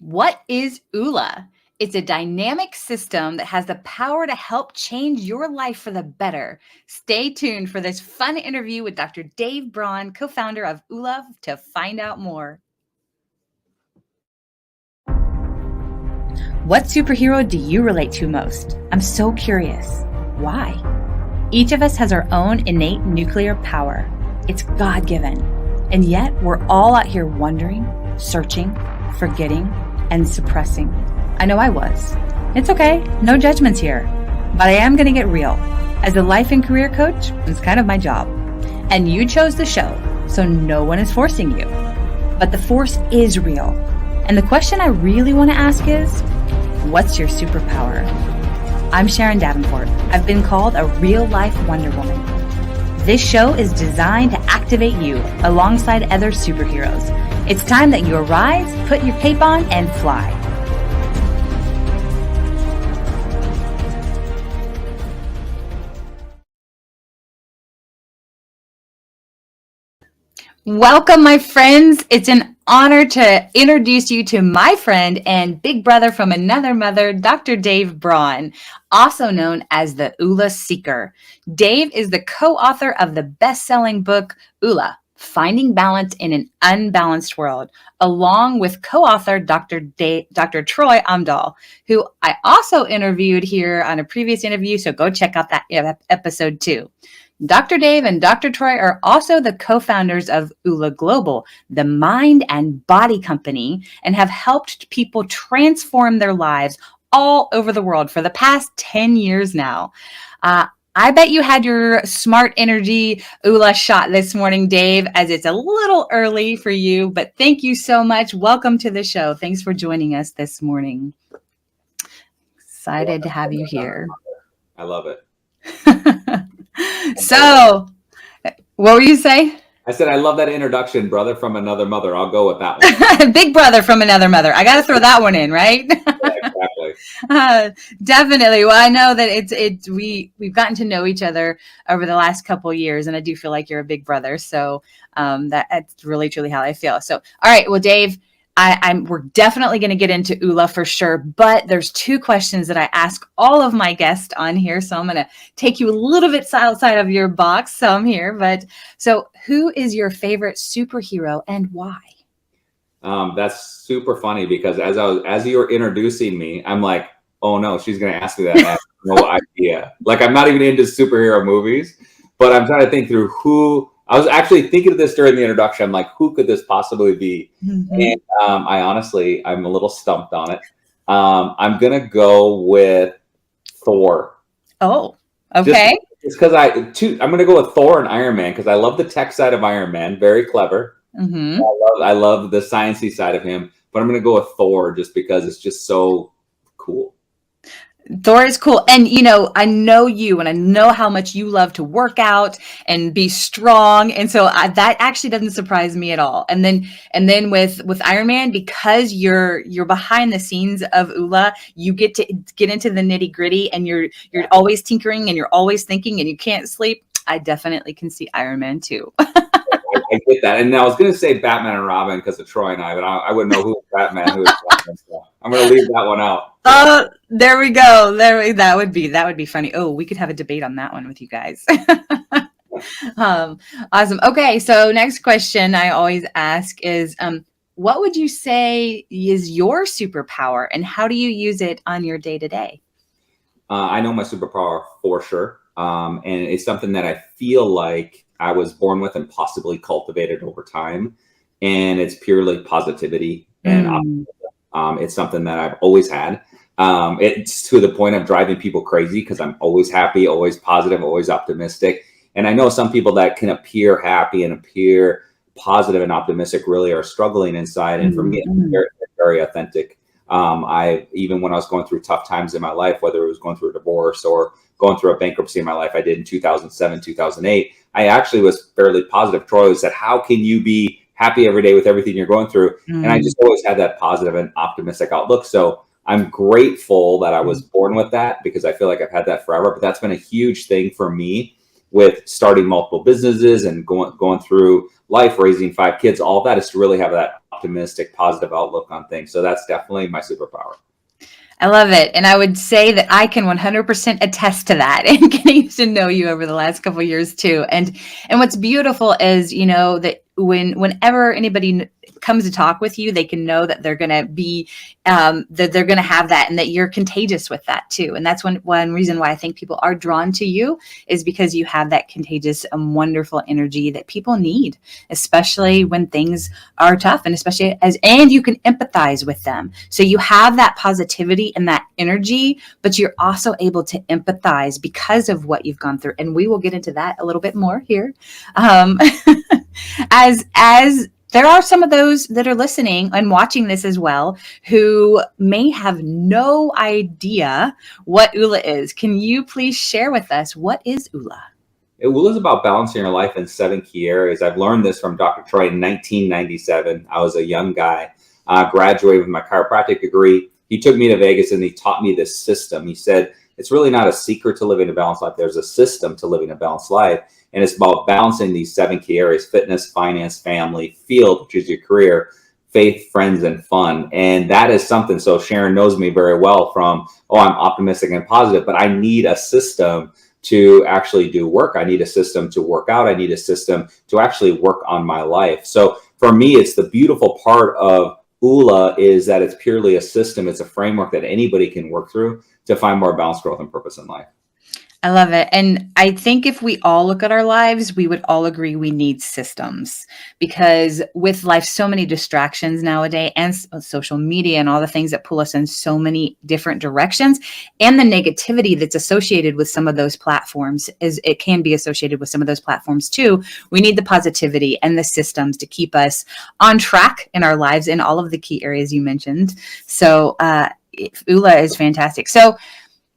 What is Oola? It's a dynamic system that has the power to help change your life for the better. Stay tuned for this fun interview with Dr. Dave Braun, co-founder of Oola, to find out more. What superhero do you relate to most? I'm so curious. Why? Each of us has our own innate nuclear power. It's God-given. And yet we're all out here wondering, searching, forgetting, and suppressing. I know I was. It's okay, no judgments here. But I am going to get real. As a life and career coach, it's kind of my job. And you chose the show, so no one is forcing you. But the force is real. And the question I really want to ask is, what's your superpower? I'm Sharon Davenport. I've been called a real-life Wonder Woman. This show is designed to activate you alongside other superheroes. It's time that you arise, put your cape on, and fly. Welcome, my friends. It's an honor to introduce you to my friend and big brother from another mother, Dr. Dave Braun, also known as the OolaSeeker. Dave is the co-author of the best-selling book, Oola, Finding Balance in an Unbalanced World, along with co-author Dr. Troy Amdahl, who I also interviewed here on a previous interview, so go check out that episode too. Dr. Dave and Dr. Troy are also the co-founders of Oola Global, the mind and body company, and have helped people transform their lives all over the world for the past 10 years now. I bet you had your smart energy Oola shot this morning, Dave, as it's a little early for you, but thank you so much. Welcome to the show. Thanks for joining us this morning. Excited to have you here. I love it. So, what were you saying? I said, I love that introduction, brother from another mother. I'll go with that one. Big brother from another mother. I got to throw that one in, right? Yeah, exactly. Definitely. Well, I know that we've gotten to know each other over the last couple of years, and I do feel like you're a big brother. So that's really truly how I feel. So, all right. Well, Dave, we're definitely going to get into Oola for sure, but there's two questions that I ask all of my guests on here. So I'm going to take you a little bit outside of your box. So I'm here, so who is your favorite superhero and why? That's super funny because as you were introducing me, I'm like, oh no, she's going to ask me that. I have no idea. Like, I'm not even into superhero movies, but I'm trying to think through who. I was actually thinking of this during the introduction. I'm like, who could this possibly be? Mm-hmm. And I'm a little stumped on it. I'm going to go with Thor. Oh, okay. Just because I'm going to go with Thor and Iron Man because I love the tech side of Iron Man. Very clever. Mm-hmm. I love the sciencey side of him, but I'm going to go with Thor just because it's just so cool. Thor is cool. And, I know you and I know how much you love to work out and be strong. And so that actually doesn't surprise me at all. And then with Iron Man, because you're behind the scenes of Oola, you get to get into the nitty gritty and you're always tinkering and you're always thinking and you can't sleep. I definitely can see Iron Man too. I get that. And I was going to say Batman and Robin because of Troy and I, but I wouldn't know who was Batman, who was Robin. So I'm going to leave that one out. Oh, there we go. That would be funny. Oh, we could have a debate on that one with you guys. Awesome. Okay. So next question I always ask is, what would you say is your superpower and how do you use it on your day to day? I know my superpower for sure. And it's something that I feel like I was born with and possibly cultivated over time. And it's purely positivity and optimism. It's something that I've always had. It's to the point of driving people crazy because I'm always happy, always positive, always optimistic. And I know some people that can appear happy and appear positive and optimistic really are struggling inside. And for me, it's very, very authentic. Even when I was going through tough times in my life, whether it was going through a divorce or going through a bankruptcy in my life, I did in 2007, 2008, I actually was fairly positive. Troy said, how can you be happy every day with everything you're going through? And I just always had that positive and optimistic outlook. So I'm grateful that I was born with that because I feel like I've had that forever. But that's been a huge thing for me with starting multiple businesses and going through life, raising 5 kids. All that is to really have that optimistic, positive outlook on things. So that's definitely my superpower. I love it. And I would say that I can 100% attest to that and getting to know you over the last couple of years too. And what's beautiful is, that whenever anybody comes to talk with you, they can know that they're going to be, that they're going to have that, and that you're contagious with that too. And that's one reason why I think people are drawn to you, is because you have that contagious and wonderful energy that people need, especially when things are tough, and especially and you can empathize with them. So you have that positivity and that energy, but you're also able to empathize because of what you've gone through. And we will get into that a little bit more here. As there are some of those that are listening and watching this as well who may have no idea what Oola is. Can you please share with us, what is Oola? Oola is about balancing your life in 7 key areas. I've learned this from Dr. Troy in 1997. I was a young guy, graduated with my chiropractic degree. He took me to Vegas and he taught me this system. He said, it's really not a secret to living a balanced life. There's a system to living a balanced life. And it's about balancing these 7 key areas: fitness, finance, family, field, which is your career, faith, friends, and fun. And that is something. So Sharon knows me very well from, I'm optimistic and positive, but I need a system to actually do work. I need a system to work out. I need a system to actually work on my life. So for me, it's the beautiful part of Oola is that it's purely a system. It's a framework that anybody can work through to find more balanced growth and purpose in life. I love it. And I think if we all look at our lives, we would all agree we need systems, because with life, so many distractions nowadays, and social media and all the things that pull us in so many different directions, and the negativity that's associated with some of those platforms, it can be associated with some of those platforms too. We need the positivity and the systems to keep us on track in our lives in all of the key areas you mentioned. So Oola is fantastic. So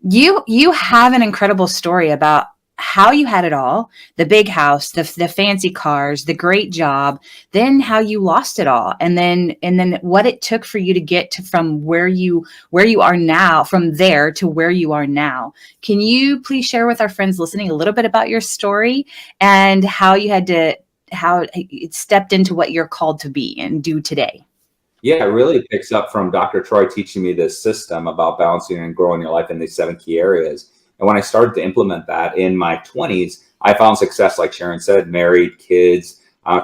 you have an incredible story about how you had it all: the big house, the fancy cars, the great job, then how you lost it all, and then what it took for you to get from where you are now, from there to where you are now. Can you please share with our friends listening a little bit about your story and how it stepped into what you're called to be and do today? Yeah, it really picks up from Dr. Troy teaching me this system about balancing and growing your life in these 7 key areas. And when I started to implement that in my 20s, I found success, like Sharon said: married, kids,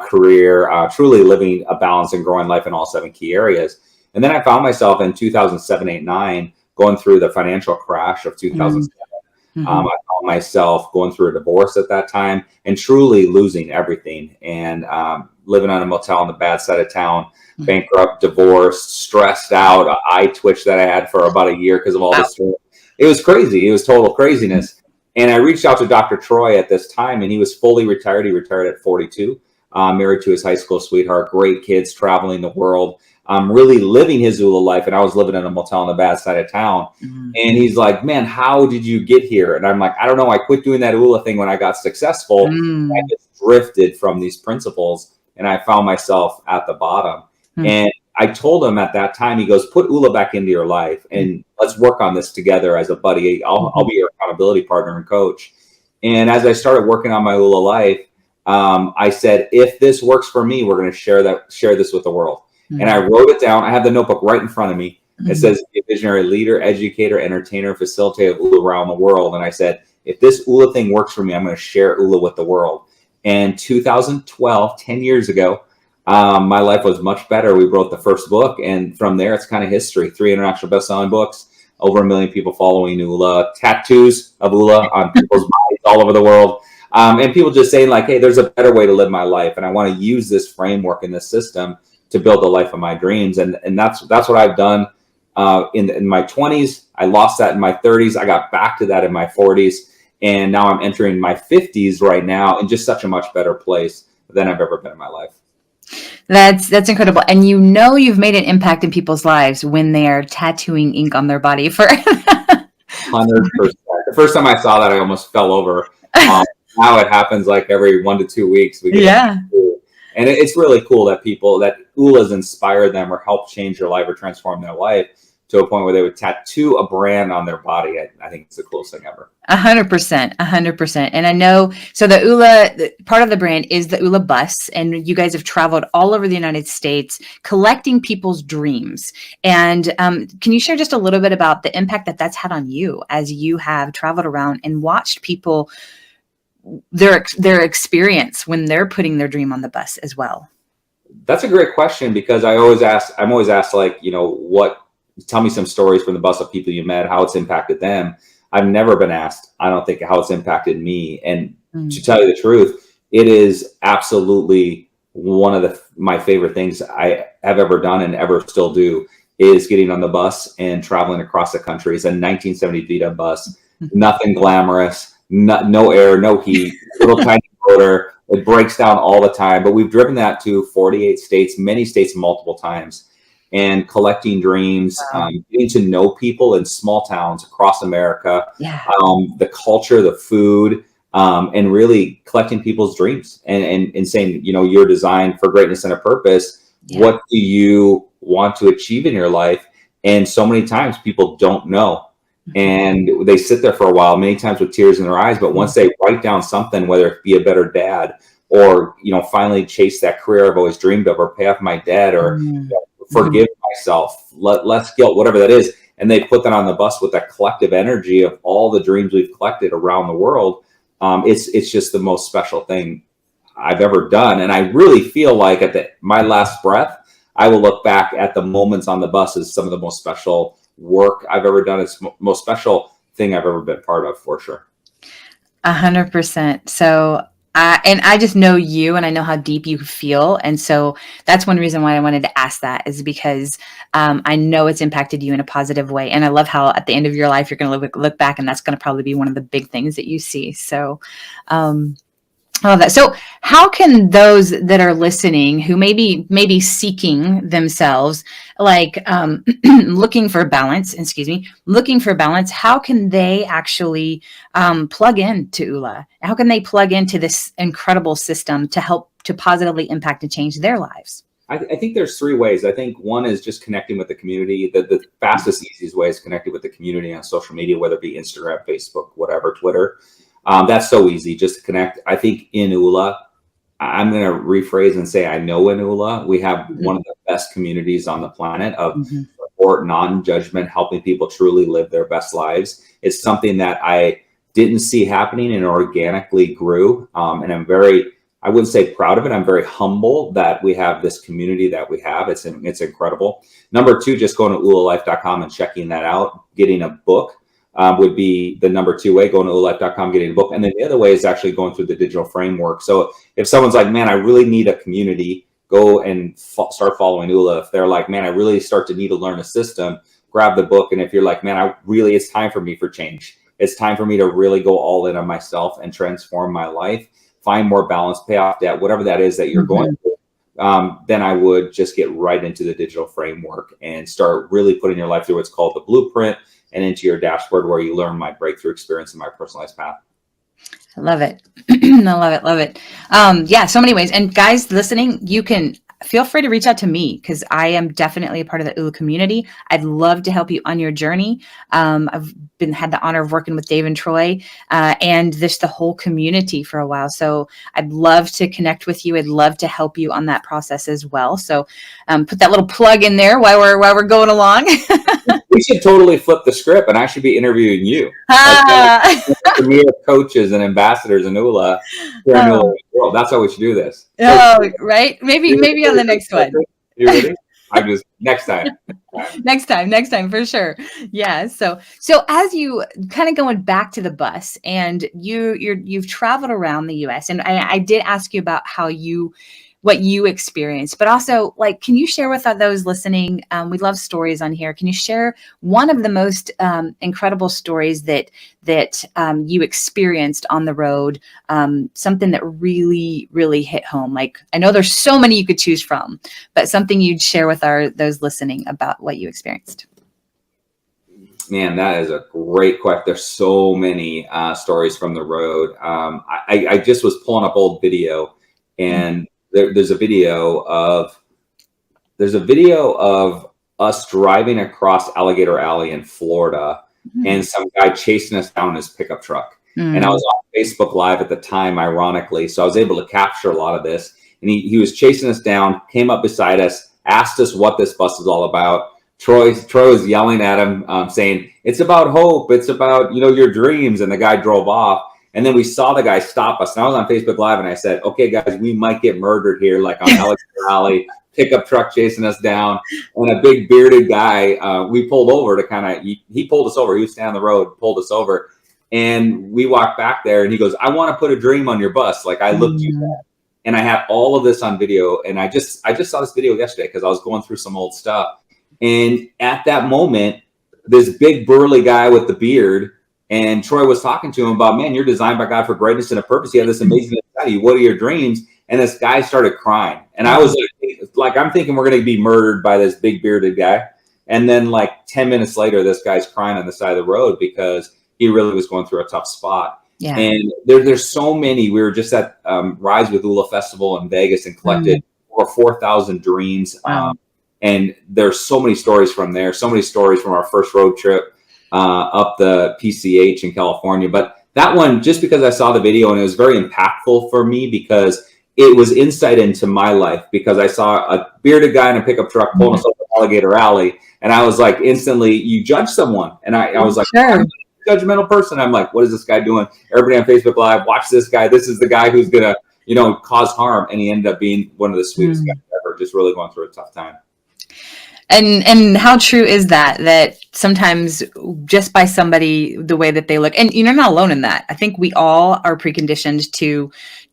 career, truly living a balanced and growing life in all 7 key areas. And then I found myself in 2007, 8, 9, going through the financial crash of 2007. Mm-hmm. I found myself going through a divorce at that time and truly losing everything, and living on a motel on the bad side of town, bankrupt, divorced, stressed out, an eye twitch that I had for about a year because of all this. It was crazy. It was total craziness. And I reached out to Dr. Troy at this time, and he was fully retired. He retired at 42, married to his high school sweetheart, great kids, traveling the world, really living his Oola life. And I was living in a motel on the bad side of town. Mm-hmm. And he's like, man, how did you get here? And I'm like, I don't know. I quit doing that Oola thing when I got successful. I just drifted from these principles, and I found myself at the bottom. And I told him at that time, he goes, put Oola back into your life and let's work on this together as a buddy. I'll be your accountability partner and coach. And as I started working on my Oola life, I said, if this works for me, we're going to share this with the world. And I wrote it down. I have the notebook right in front of me. It says, be a visionary leader, educator, entertainer, facilitator of Oola around the world. And I said, if this Oola thing works for me, I'm going to share Oola with the world. And 2012, 10 years ago, my life was much better. We wrote the first book, and from there, it's kind of history. 3 international best-selling books, over 1 million people following Oola, tattoos of Oola on people's bodies all over the world, and people just saying like, hey, there's a better way to live my life, and I want to use this framework and this system to build the life of my dreams. And that's what I've done in my 20s. I lost that in my 30s. I got back to that in my 40s, and now I'm entering my 50s right now in just such a much better place than I've ever been in my life. That's incredible. And you've made an impact in people's lives when they are tattooing ink on their body for 100%. The first time I saw that, I almost fell over. Now it happens like every 1 to 2 weeks. And it's really cool that Oolas inspire them or help change their life or transform their life to a point where they would tattoo a brand on their body. I think it's the coolest thing ever. 100%, 100%. And I know, so the Oola, part of the brand is the Oola bus, and you guys have traveled all over the United States collecting people's dreams. And can you share just a little bit about the impact that that's had on you as you have traveled around and watched people, their experience when they're putting their dream on the bus as well? That's a great question, because I'm always asked, like, tell me some stories from the bus of people you met, how it's impacted them. I've never been asked, I don't think, how it's impacted me. And to tell you the truth, it is absolutely one of my favorite things I have ever done and ever still do, is getting on the bus and traveling across the country. It's a 1970 Vita bus, nothing glamorous, no air, no heat, little tiny motor. It breaks down all the time, but we've driven that to 48 states, many states, multiple times, and collecting dreams, getting to know people in small towns across America, the culture, the food, and really collecting people's dreams and saying, you're designed for greatness and a purpose. What do you want to achieve in your life? And so many times people don't know. And they sit there for a while, many times with tears in their eyes. But once they write down something, whether it be a better dad, or, finally chase that career I've always dreamed of, or pay off my debt, or forgive myself, less guilt, whatever that is. And they put that on the bus with that collective energy of all the dreams we've collected around the world. It's just the most special thing I've ever done. And I really feel like at my last breath, I will look back at the moments on the bus as some of the most special work I've ever done. It's most special thing I've ever been part of, for sure. 100%. So and I just know you, and I know how deep you feel. And so that's one reason why I wanted to ask that, is because I know it's impacted you in a positive way. And I love how at the end of your life, you're going to look back, and that's going to probably be one of the big things that you see. So I love that. So how can those that are listening, who maybe seeking themselves, like looking for balance, how can they actually plug in to Oola? How can they plug into this incredible system to help to positively impact and change their lives? I think there's three ways. I think one is just connecting with the community. The fastest, easiest way is connecting with the community on social media, whether it be Instagram, Facebook, whatever, Twitter. That's so easy, just to connect. I think in Oola, I'm going to rephrase and say, I know in Oola, we have one of the best communities on the planet of support, non-judgment, helping people truly live their best lives. It's something that I didn't see happening and organically grew. And I wouldn't say proud of it. I'm very humble that we have this community that we have. It's incredible. Number two, just going to OolaLife.com and checking that out, getting a book. Would be the number two way, going to OolaLife.com, getting a book. And then the other way is actually going through the digital framework. So if someone's like, man, I really need a community, go and start following Oola. If they're like, man, I really start to need to learn a system, grab the book. And if you're like, man, it's time for me for change. It's time for me to really go all in on myself and transform my life, find more balance, pay off debt, whatever that is that you're going through. Then I would just get right into the digital framework and start really putting your life through what's called the blueprint, and into your dashboard, where you learn my breakthrough experience and my personalized path. I love it. I love it. Yeah, so many ways. And guys listening, you can feel free to reach out to me, because I am definitely a part of the Oola community. I'd love to help you on your journey. I've had the honor of working with Dave and Troy and the whole community for a while. So I'd love to connect with you. I'd love to help you on that process as well. So put that little plug in there while we're going along. We should totally flip the script, and I should be interviewing you. Premier coaches and ambassadors in Oola here in Oola world. That's how we should do this. Right? Maybe on the next one. You ready? Next time. Next time for sure. Yeah. So as you kind of going back to the bus, and you've traveled around the US, and I did ask you about what you experienced, but also, like, can you share with those listening? We love stories on here. Can you share one of the most incredible stories that you experienced on the road? Something that really, really hit home. Like, I know there's so many you could choose from, but something you'd share with those listening about what you experienced. Man, that is a great question. There's so many stories from the road. I just was pulling up old video, and there's a video of us driving across Alligator Alley in Florida, and some guy chasing us down in his pickup truck. And I was on Facebook Live at the time, ironically, so I was able to capture a lot of this. And he was chasing us down, came up beside us, asked us what this bus is all about. Troy was yelling at him, saying, "It's about hope. It's about, your dreams." And the guy drove off. And then we saw the guy stop us. And I was on Facebook Live, and I said, "Okay, guys, we might get murdered here, like on Alligator Alley, pickup truck chasing us down." And a big bearded guy, we pulled over to he pulled us over. He was standing on the road, pulled us over. And we walked back there, and he goes, "I want to put a dream on your bus. Like, I looked you up." And I have all of this on video. And I just saw this video yesterday because I was going through some old stuff. And at that moment, this big burly guy with the beard, and Troy was talking to him about, "Man, you're designed by God for greatness and a purpose. You have this amazing inside of you. What are your dreams?" And this guy started crying. And I was like, I'm thinking we're going to be murdered by this big bearded guy. And then like 10 minutes later, this guy's crying on the side of the road because he really was going through a tough spot. Yeah. And there's so many. We were just at Rise with Oola Festival in Vegas and collected over 4,000 dreams. Wow. And there's so many stories from there, so many stories from our first road trip up the PCH in California. But that one, just because I saw the video, and it was very impactful for me because it was insight into my life, because I saw a bearded guy in a pickup truck pulling us over Alligator Alley. And I was like, instantly, you judge someone. And I was like, sure. I'm a judgmental person. I'm like, what is this guy doing? Everybody on Facebook Live, watch this guy. This is the guy who's going to, cause harm. And he ended up being one of the sweetest guys ever, just really going through a tough time. And how true is that sometimes just by somebody, the way that they look, and you're not alone in that. I think we all are preconditioned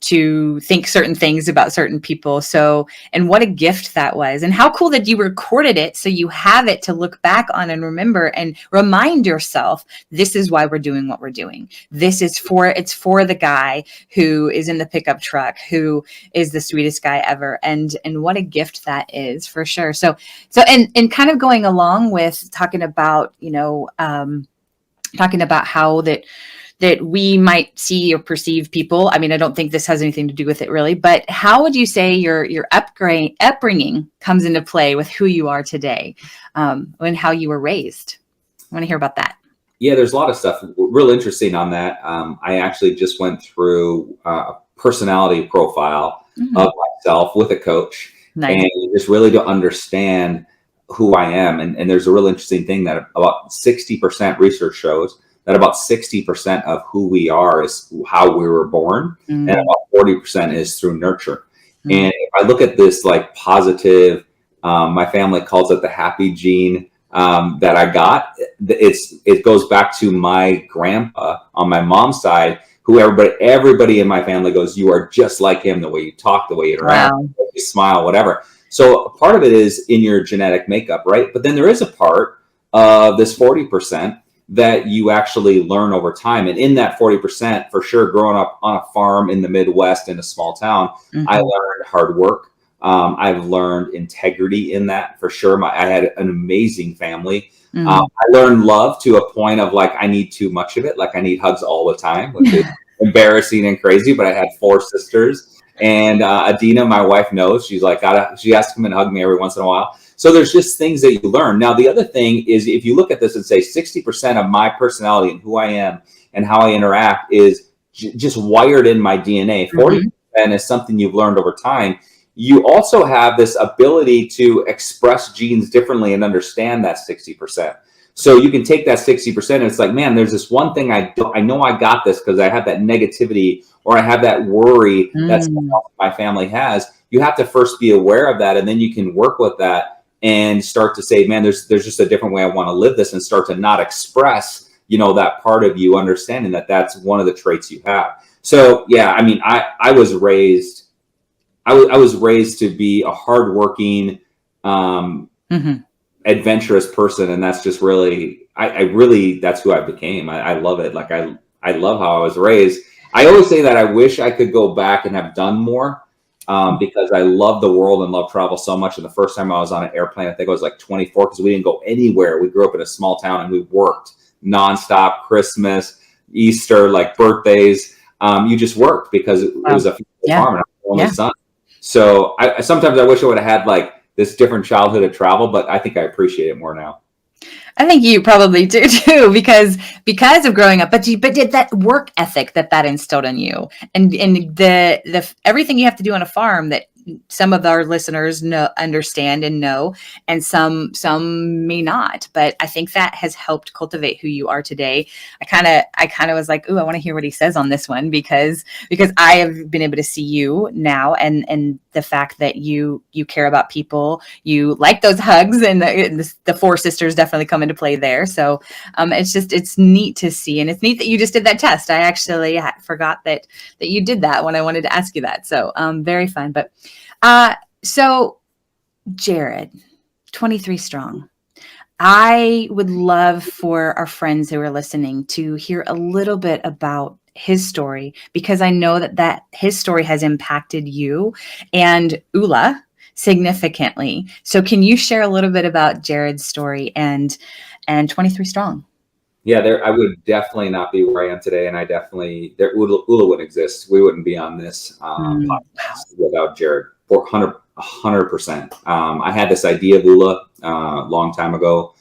to think certain things about certain people. So, and what a gift that was, and how cool that you recorded it so you have it to look back on and remember and remind yourself, this is why we're doing what we're doing. It's for the guy who is in the pickup truck, who is the sweetest guy ever. And what a gift that is, for sure. So and kind of going along with talking about, how that we might see or perceive people. I mean, I don't think this has anything to do with it really, but how would you say your upbringing comes into play with who you are today, and how you were raised? I want to hear about that. Yeah, there's a lot of stuff real interesting on that. I actually just went through a personality profile of myself with a coach. Nice. And just really to understand who I am. And there's a real interesting thing that about 60% research shows that about 60% of who we are is how we were born, and about 40% is through nurture. And if I look at this like positive, my family calls it the happy gene that I got. It goes back to my grandpa on my mom's side, who everybody in my family goes, "You are just like him, the way you talk, the way you interact, the way you smile, whatever." So a part of it is in your genetic makeup, right? But then there is a part of this 40% that you actually learn over time. And in that 40%, for sure, growing up on a farm in the Midwest in a small town, I learned hard work. I've learned integrity in that, for sure. I had an amazing family. I learned love to a point of like, I need too much of it. Like I need hugs all the time, which is embarrassing and crazy, but I had 4 sisters. And Adina, my wife, knows. She's like, she has to come and hug me every once in a while. So there's just things that you learn. Now, the other thing is, if you look at this and say 60% of my personality and who I am and how I interact is just wired in my DNA. 40% is something you've learned over time. You also have this ability to express genes differently and understand that 60%. So you can take that 60% and it's like, man, there's this one thing I know I got this because I have that negativity or I have that worry that my family has. You have to first be aware of that, and then you can work with that and start to say, man, there's just a different way I want to live this, and start to not express, that part of you, understanding that that's one of the traits you have. So yeah, I mean, I was raised to be a hardworking, adventurous person, and that's just really, that's who I became. I love it. Like I love how I was raised. I always say that I wish I could go back and have done more, because I love the world and love travel so much. And the first time I was on an airplane, I think I was like 24, because we didn't go anywhere. We grew up in a small town and we worked nonstop. Christmas, Easter, like birthdays. You just worked because it was a farm and I was the only son. So sometimes I wish I would have had like this different childhood of travel, but I think I appreciate it more now. I think you probably do too, because of growing up, but did that work ethic that instilled in you, and the everything you have to do on a farm that some of our listeners understand and know, and some may not. But I think that has helped cultivate who you are today. I kind of was like, ooh, I want to hear what he says on this one, because I have been able to see you now, and the fact that you care about people, you like those hugs, and the four sisters definitely come into play there. So it's neat to see, and it's neat that you just did that test. I actually forgot that you did that when I wanted to ask you that. So very fun. But so Jared, 23 strong. I would love for our friends who are listening to hear a little bit about his story, because I know that his story has impacted you and Oola significantly. So can you share a little bit about Jared's story and 23 strong? Yeah, I would definitely not be where I am today, and Oola wouldn't exist. We wouldn't be on this podcast without Jared. 100%. I had this idea of Oola a long time ago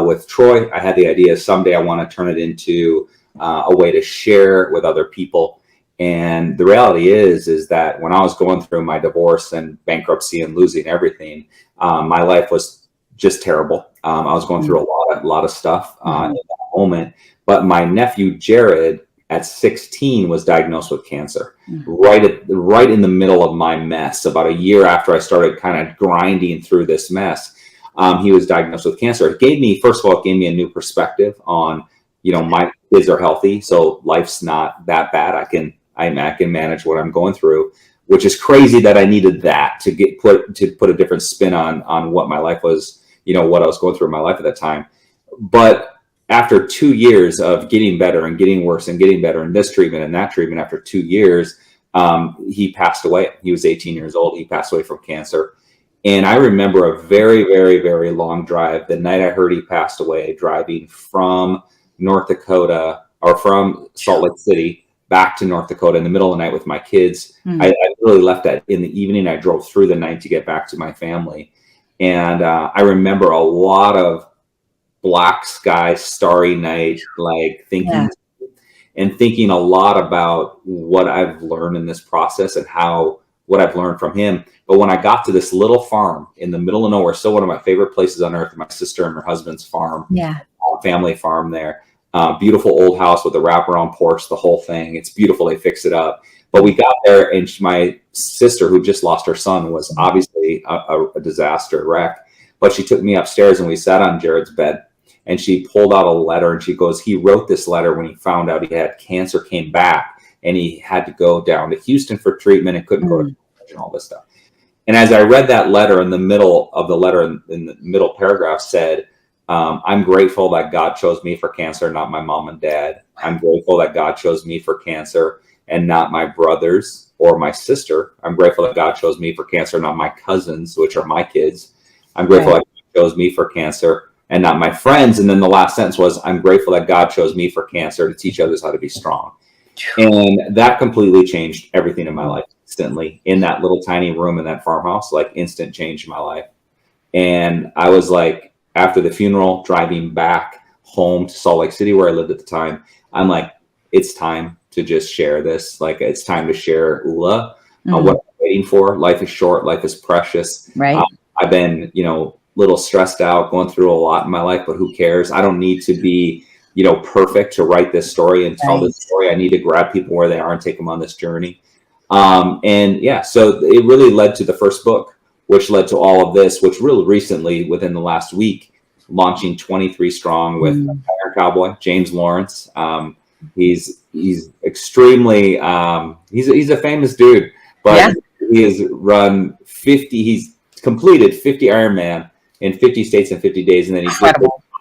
with Troy. I had the idea someday I want to turn it into a way to share with other people. And the reality is that when I was going through my divorce and bankruptcy and losing everything, my life was just terrible. I was going through a lot of stuff in that moment. But my nephew Jared, at 16, was diagnosed with cancer, right in the middle of my mess. About a year after I started kind of grinding through this mess, he was diagnosed with cancer. It gave me a new perspective on, my kids are healthy, so life's not that bad. I can manage what I'm going through, which is crazy that I needed that to put a different spin on what my life was, what I was going through in my life at that time. But after 2 years of getting better and getting worse and getting better, and this treatment and that treatment, after 2 years, he passed away. He was 18 years old. He passed away from cancer. And I remember a very, very, very long drive. The night I heard he passed away, driving from North Dakota, or from Salt Lake City back to North Dakota in the middle of the night with my kids. I really left that in the evening. I drove through the night to get back to my family. And I remember a lot of black sky, starry night, like thinking a lot about what I've learned in this process and what I've learned from him. But when I got to this little farm in the middle of nowhere, still one of my favorite places on earth, my sister and her husband's farm, family farm there, beautiful old house with a wraparound porch, the whole thing. It's beautiful. They fixed it up. But we got there, and my sister, who just lost her son, was obviously a disaster wreck. But she took me upstairs, and we sat on Jared's bed. And she pulled out a letter, and she goes, he wrote this letter when he found out he had cancer, came back, and he had to go down to Houston for treatment and couldn't go to college and all this stuff. And as I read that letter, in the middle of the letter, in the middle paragraph said, I'm grateful that God chose me for cancer, not my mom and dad. I'm grateful that God chose me for cancer and not my brothers or my sister. I'm grateful that God chose me for cancer, not my cousins, which are my kids. I'm grateful that God chose me for cancer and not my friends. And then the last sentence was, I'm grateful that God chose me for cancer to teach others how to be strong. And that completely changed everything in my life instantly, in that little tiny room in that farmhouse, like instant change in my life. And I was like, after the funeral, driving back home to Salt Lake City, where I lived at the time, I'm like, it's time to just share this. Like, it's time to share Oola. What I'm waiting for. Life is short. Life is precious. Right. I've been, little stressed out, going through a lot in my life, but who cares? I don't need to be, perfect to write this story and tell this story. I need to grab people where they are and take them on this journey. So it really led to the first book, which led to all of this, which really recently, within the last week, launching 23 Strong with Iron Cowboy, James Lawrence. He's extremely, he's a famous dude, but he has run 50, he's completed 50 Ironman in 50 states in 50 days. And then he did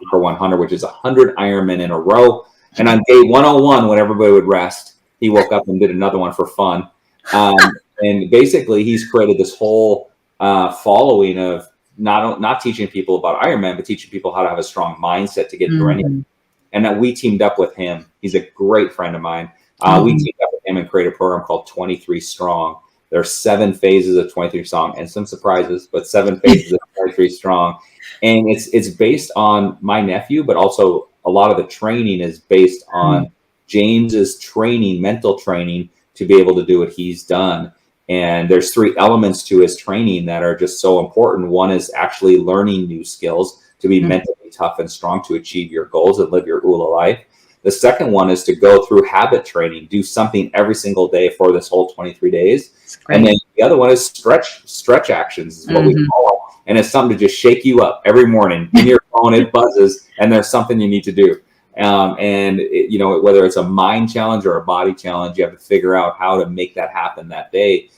for 100, which is 100 Ironman in a row. And on day 101, when everybody would rest, he woke up and did another one for fun. And basically he's created this whole following of not teaching people about Ironman, but teaching people how to have a strong mindset to get through anything. And that we teamed up with him. He's a great friend of mine. We teamed up with him and created a program called 23 Strong There's 7 phases of 23 strong and some surprises, but 7 phases of 23 strong. And it's based on my nephew, but also a lot of the training is based on James's training, mental training, to be able to do what he's done. And there's 3 elements to his training that are just so important. One is actually learning new skills to be mentally tough and strong to achieve your goals and live your Oola life. The second one is to go through habit training, do something every single day for this whole 23 days. And then the other one is stretch actions is what we call it. And it's something to just shake you up every morning. In your phone, it buzzes, and there's something you need to do. And you know, whether it's a mind challenge or a body challenge, you have to figure out how to make that happen that day,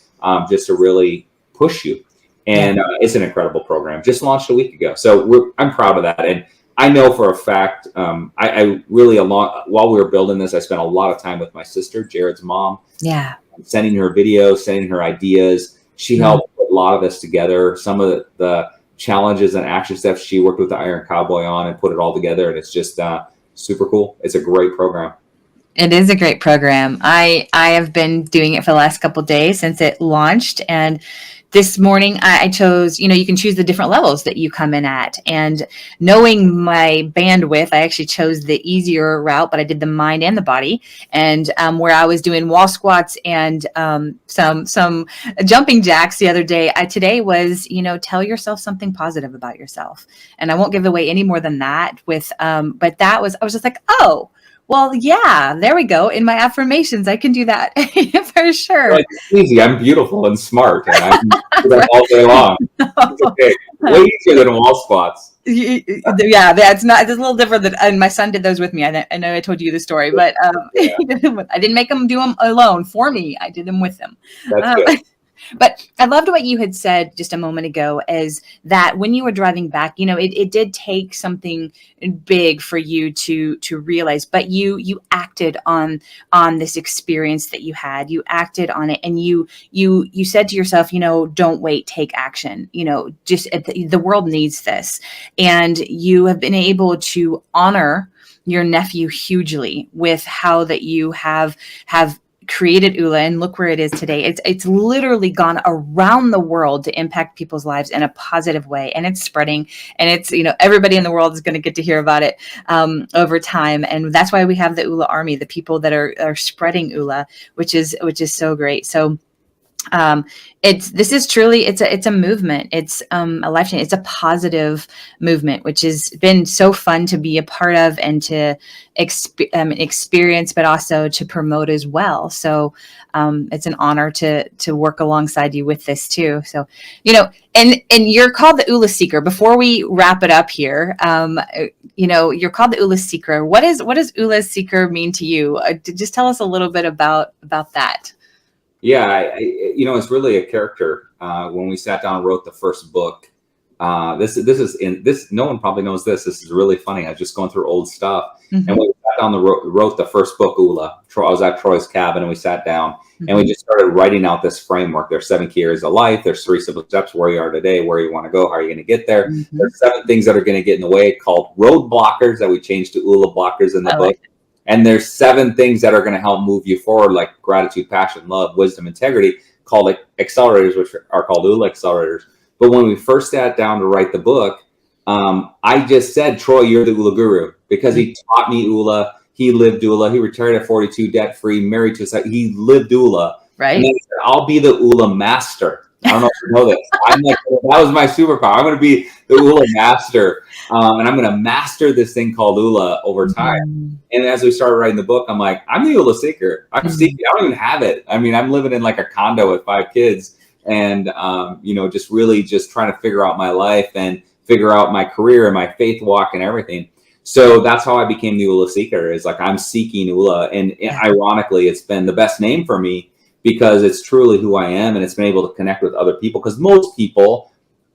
just to really push you. And it's an incredible program. Just launched a week ago, so I'm proud of that. And I know for a fact, I really, while we were building this, I spent a lot of time with my sister, Jared's mom. Yeah, sending her videos, sending her ideas. She helped put a lot of this together. Some of the challenges and action steps she worked with the Iron Cowboy on and put it all together. And it's just super cool. It's a great program. It is a great program. I have been doing it for the last couple of days since it launched. And this morning I chose, you know, you can choose the different levels that you come in at. And knowing my bandwidth, I actually chose the easier route, but I did the mind and the body. And where I was doing wall squats and some jumping jacks the other day, today was, you know, tell yourself something positive about yourself. And I won't give away any more than that with, but I was just like, oh, well, yeah, there we go. In my affirmations, I can do that for sure. Like, it's easy. I'm beautiful and smart, and I can do that all day long. It's okay. Way easier than wall squats. Yeah, that's not. It's a little different. And my son did those with me. I know I told you the story, but I didn't make him do them alone for me. I did them with him. That's good. But I loved what you had said just a moment ago, is that when you were driving back, you know, it did take something big for you to realize, but you acted on this experience that you had. You acted on it, and you said to yourself, you know, don't wait, take action. You know, just the world needs this, and you have been able to honor your nephew hugely with how that you have created Oola, and look where it is today. It's literally gone around the world to impact people's lives in a positive way, and it's spreading, and it's, you know, everybody in the world is going to get to hear about it over time. And that's why we have the Oola army, the people that are spreading Oola, which is so great. So this is truly, it's a movement. It's a life change. It's a positive movement, which has been so fun to be a part of and to experience, but also to promote as well. So it's an honor to work alongside you with this too. So, you know, and you're called the OolaSeeker. Before we wrap it up here, you know, you're called the OolaSeeker. What does OolaSeeker mean to you? Just tell us a little bit about that. Yeah, you know, it's really a character. When we sat down and wrote the first book, this is no one probably knows this. This is really funny. I was just going through old stuff, and when we sat down and wrote the first book, Oola. I was at Troy's cabin, and we sat down and we just started writing out this framework. There's 7 key areas of life. There's 3 simple steps: where you are today, where you want to go, how are you going to get there. There's 7 things that are going to get in the way, called road blockers, that we changed to Oola blockers in the book. And there's 7 things that are going to help move you forward, like gratitude, passion, love, wisdom, integrity, called accelerators, which are called Oola accelerators. But when we first sat down to write the book, I just said, Troy, you're the OolaGuru, because he taught me Oola. He lived Oola. He retired at 42, debt-free, married to a, he lived Oola. Right. And then he said, I'll be the Oola master. I don't know if you know this. I'm like, that was my superpower. I'm going to be the Oola master, and I'm going to master this thing called Oola over time. And as we started writing the book, I'm like, I'm the OolaSeeker. I'm seeking. I don't even have it. I mean, I'm living in like a condo with 5 kids, and you know, just really just trying to figure out my life and figure out my career and my faith walk and everything. So that's how I became the OolaSeeker. Is like, I'm seeking Oola, and ironically, it's been the best name for me, because it's truly who I am, and it's been able to connect with other people, because most people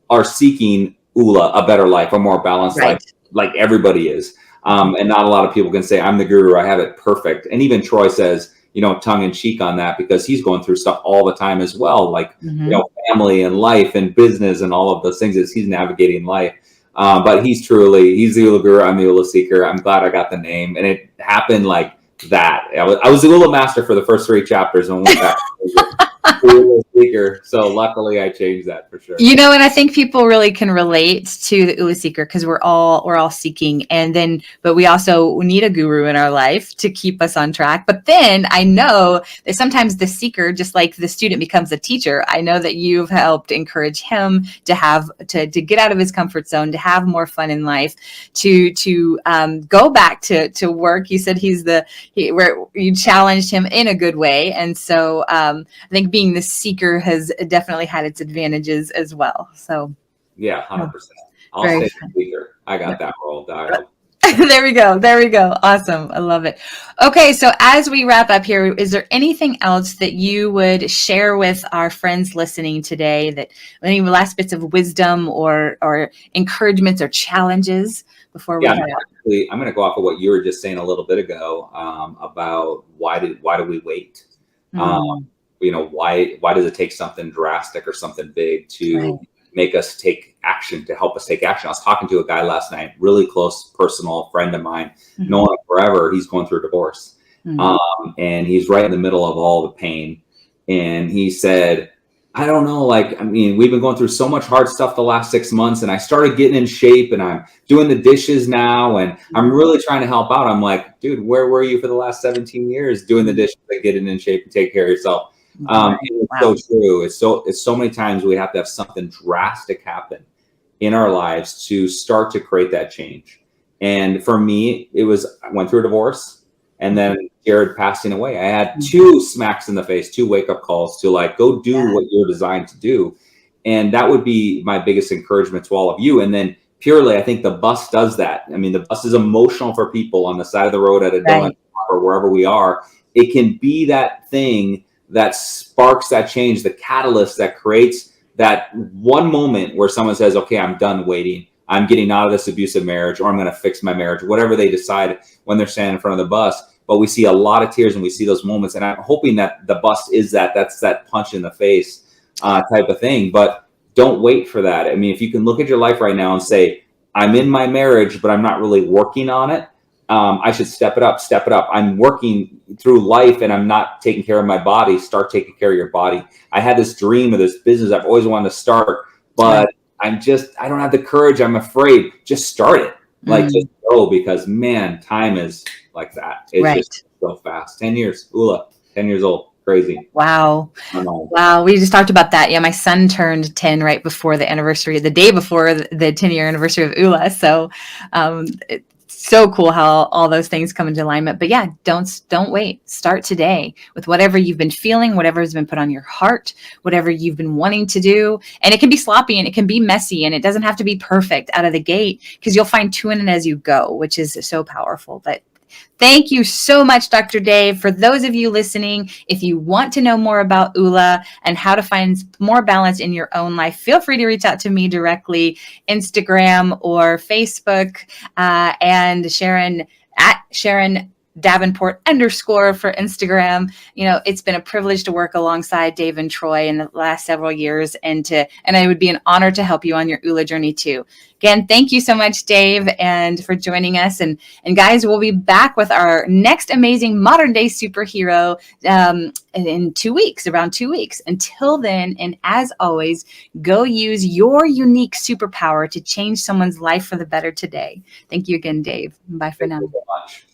are seeking Oola, a better life, a more balanced life, like everybody is. And not a lot of people can say, I'm the guru, I have it perfect. And even Troy says, you know, tongue in cheek on that, because he's going through stuff all the time as well, like, you know, family and life and business and all of those things as he's navigating life. But he's the OolaGuru, I'm the OolaSeeker. I'm glad I got the name. And it happened like that. I was the Oola master for the first 3 chapters, and went back to OolaSeeker. So luckily I changed that for sure. You know, and I think people really can relate to the OolaSeeker because we're all seeking, but we also need a guru in our life to keep us on track. But then I know that sometimes the seeker, just like the student becomes a teacher, I know that you've helped encourage him to get out of his comfort zone, to have more fun in life, to go back to work. You said where you challenged him in a good way, and so I think being the seeker has definitely had its advantages as well. So yeah, 100%. I'll say speaker. I got that role dialed. There we go. Awesome. I love it. Okay, so as we wrap up here, is there anything else that you would share with our friends listening today, that any last bits of wisdom or encouragements or challenges before we head out? I'm going to go off of what you were just saying a little bit ago about why do we wait? You know, why does it take something drastic or something big to make us take action, to help us take action? I was talking to a guy last night, really close personal friend of mine, known him forever. He's going through a divorce. And he's right in the middle of all the pain. And he said, I don't know, we've been going through so much hard stuff the last 6 months, and I started getting in shape, and I'm doing the dishes now, and I'm really trying to help out. I'm like, dude, where were you for the last 17 years doing the dishes and getting in shape and take care of yourself? It's so true. It's so many times we have to have something drastic happen in our lives to start to create that change. And for me, I went through a divorce, and then Jared passing away. I had 2 smacks in the face, 2 wake-up calls to go do what you're designed to do. And that would be my biggest encouragement to all of you. And then purely, I think the bus does that. I mean, the bus is emotional for people on the side of the road at a donut shop or wherever we are. It can be that thing that sparks that change, the catalyst that creates that one moment where someone says, okay, I'm done waiting. I'm getting out of this abusive marriage, or I'm going to fix my marriage, whatever they decide when they're standing in front of the bus. But we see a lot of tears and we see those moments. And I'm hoping that the bus is that's that punch in the face type of thing. But don't wait for that. I mean, if you can look at your life right now and say, I'm in my marriage, but I'm not really working on it. I should step it up. I'm working through life and I'm not taking care of my body. Start taking care of your body. I had this dream of this business I've always wanted to start, but I don't have the courage. I'm afraid. Just start it. Just go, because man, time is like that. It's just so fast. 10 years, Oola, 10 years old. Crazy. Wow. We just talked about that. Yeah. My son turned 10 right before the day before the 10-year anniversary of Oola. So, it's so cool how all those things come into alignment. But yeah, don't wait. Start today with whatever you've been feeling, whatever has been put on your heart, whatever you've been wanting to do. And it can be sloppy and it can be messy, and it doesn't have to be perfect out of the gate, because you'll find tuning it as you go, which is so powerful. But thank you so much, Dr. Dave. For those of you listening, if you want to know more about Oola and how to find more balance in your own life, feel free to reach out to me directly, Instagram or Facebook, and Sharon at Sharon Davenport _ for Instagram. You know, it's been a privilege to work alongside Dave and Troy in the last several years, and it would be an honor to help you on your Oola journey too. Again, thank you so much, Dave, and for joining us. And guys, we'll be back with our next amazing modern day superhero in 2 weeks, around 2 weeks. Until then, and as always, go use your unique superpower to change someone's life for the better today. Thank you again, Dave. Bye for now. Thank you so much.